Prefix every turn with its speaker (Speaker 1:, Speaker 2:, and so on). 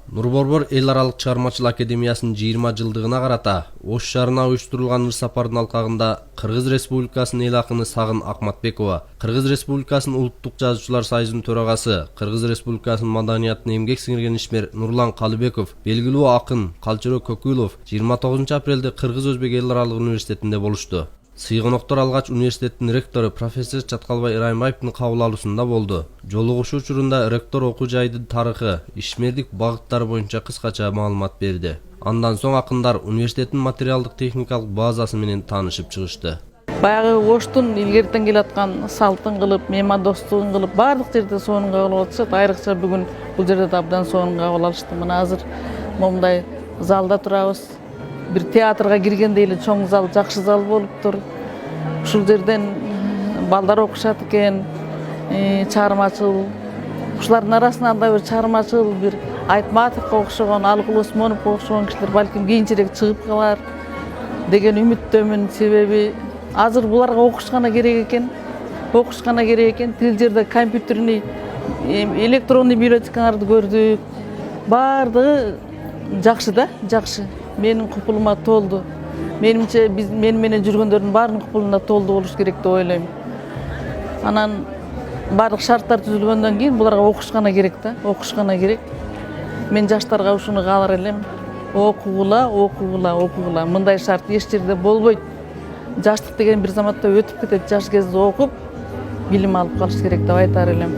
Speaker 1: Нур Борбор эл аралык чыгармачылык академиясынын 20 жылдыгына карата Ош шаарына уюштурулган ыр сапардын алкагында Кыргыз Республикасынын эл акыны Сагын Акматбекова, Кыргыз Республикасынын улуттук жазуучулар союзунун төрагасы, Кыргыз Республикасынын маданиятына эмгек сиңирген ишмер Нурлан Калыбеков, белгилүү акын Калчыро Көкүлов 29 апрелде Кыргыз Өзбек эл аралык университетинде болушту. Сыйгыноктор алгач университеттин ректору профессор Чаткалбай Ырайымбаевдин кабыл алуусунда болду. Жолугушуу учурунда ректор окуу жайдын тарыхы, ишмердик багыттары боюнча кыскача маалымат берди. Андан соң акындар университеттин материалдык техникалык базасы менен таанышып чыгышты.
Speaker 2: Баягы Оштун илгертен келаткан салтын кылып, меймандостугун кылып, бардык жерде сонун кабыл алып атышат. Айрыкча бүгүн бул жерде да абдан сонун кабыл алышты. Мына азыр момундай залда турабыз. Bir teatrga girgende эле чоң зал, жакшы зал болуптур. Ушул жерден балдар окушат экен, чыгармачыл. Ушулардын арасынан да бир чыгармачыл, бир Айтматовго окшогон, Алыкул Осмоновго окшогон кишилер балким кийинчерээк чыгып калар деген үмүттөмүн. Себеби азыр буларга окушкана керек экен. Тил жерде компьютерный, электронный библиотекаларды көрдүк. Бардыгы жакшы да, жакшы. Менин купулума толду. Менимче мен менен жүргөндөрдүн баарынын купулуна толду болуш керек деп ойлойм. Анан бардык шарттар түзүлгөндөн кийин буларга окушкана керек да, окушкана керек. Мен жаштарга ушуну каалар элем. Окугула. Мындай шарт эч жерде болбойт. Жаштык деген бир заматта өтүп кетет. Жаш кезде окуп, билим алып калыш керек деп айтар элем.